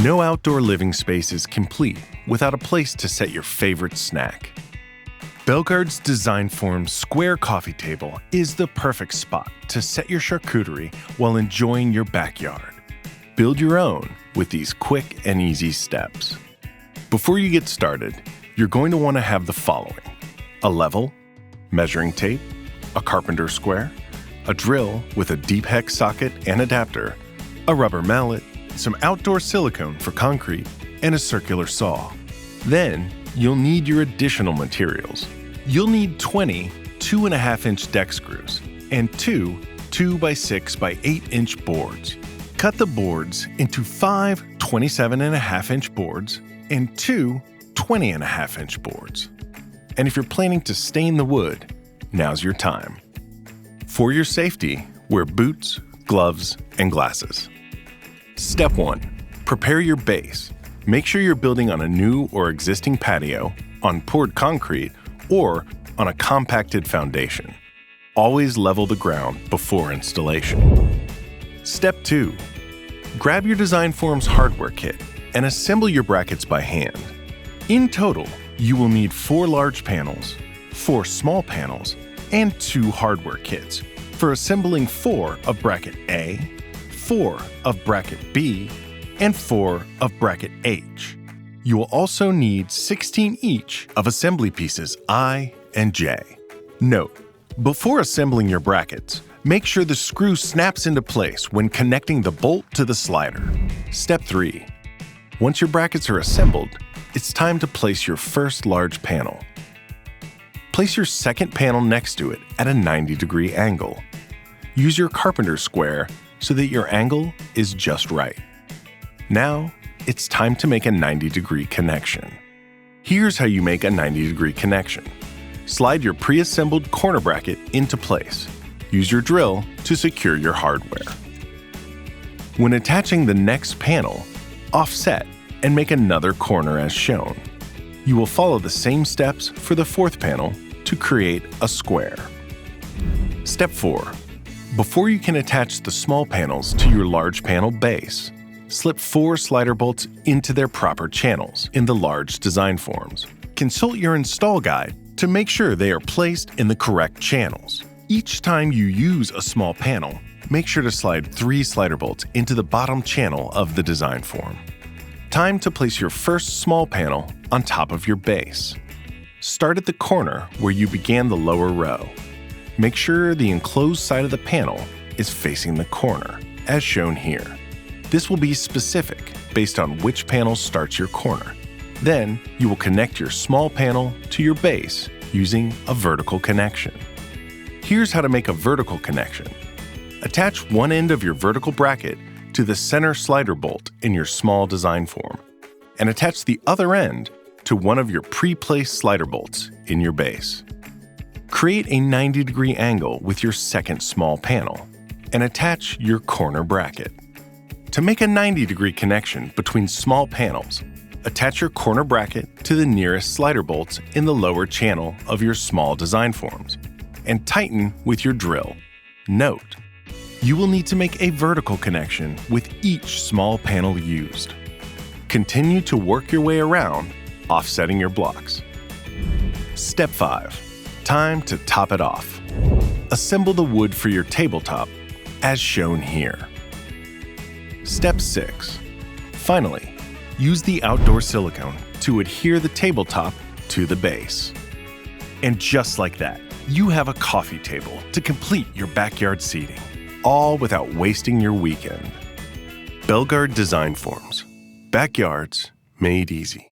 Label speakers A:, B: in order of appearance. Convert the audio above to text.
A: No outdoor living space is complete without a place to set your favorite snack. Belgard's DESIGNFORMS square coffee table is the perfect spot to set your charcuterie while enjoying your backyard. Build your own with these quick and easy steps. Before you get started, you're going to want to have the following: a level, measuring tape, a carpenter square, a drill with a deep hex socket and adapter, a rubber mallet, some outdoor silicone for concrete, and a circular saw. Then, you'll need your additional materials. You'll need 20 2.5-inch deck screws and two 2x6 by 8-inch boards. Cut the boards into 5 27.5-inch boards and 2 20.5-inch boards. And if you're planning to stain the wood, now's your time. For your safety, wear boots, gloves, and glasses. Step 1. Prepare your base. Make sure you're building on a new or existing patio, on poured concrete, or on a compacted foundation. Always level the ground before installation. Step 2. Grab your DESIGNFORMS hardware kit and assemble your brackets by hand. In total, you will need 4 large panels, 4 small panels, and 2 hardware kits for assembling 4 of bracket A, 4 of bracket B, and 4 of bracket H. You will also need 16 each of assembly pieces I and J. Note: before assembling your brackets, make sure the screw snaps into place when connecting the bolt to the slider. Step 3. Once your brackets are assembled, it's time to place your first large panel. Place your second panel next to it at a 90-degree angle. Use your carpenter square so that your angle is just right. Now, it's time to make a 90-degree connection. Here's how you make a 90-degree connection. Slide your pre-assembled corner bracket into place. Use your drill to secure your hardware. When attaching the next panel, offset and make another corner as shown. You will follow the same steps for the fourth panel to create a square. Step 4. Before you can attach the small panels to your large panel base, slip 4 slider bolts into their proper channels in the large DESIGNFORMS. Consult your install guide to make sure they are placed in the correct channels. Each time you use a small panel, make sure to slide 3 slider bolts into the bottom channel of the DESIGNFORM. Time to place your first small panel on top of your base. Start at the corner where you began the lower row. Make sure the enclosed side of the panel is facing the corner, as shown here. This will be specific based on which panel starts your corner. Then, you will connect your small panel to your base using a vertical connection. Here's how to make a vertical connection. Attach one end of your vertical bracket to the center slider bolt in your small DESIGNFORM, and attach the other end to one of your pre-placed slider bolts in your base. Create a 90-degree angle with your second small panel, and attach your corner bracket. To make a 90-degree connection between small panels, attach your corner bracket to the nearest slider bolts in the lower channel of your small DESIGNFORMS, and tighten with your drill. Note: you will need to make a vertical connection with each small panel used. Continue to work your way around, offsetting your blocks. Step 5. Time to top it off. Assemble the wood for your tabletop, as shown here. Step 6. Finally, use the outdoor silicone to adhere the tabletop to the base. And just like that, you have a coffee table to complete your backyard seating, all without wasting your weekend. Belgard DESIGNFORMS. Backyards made easy.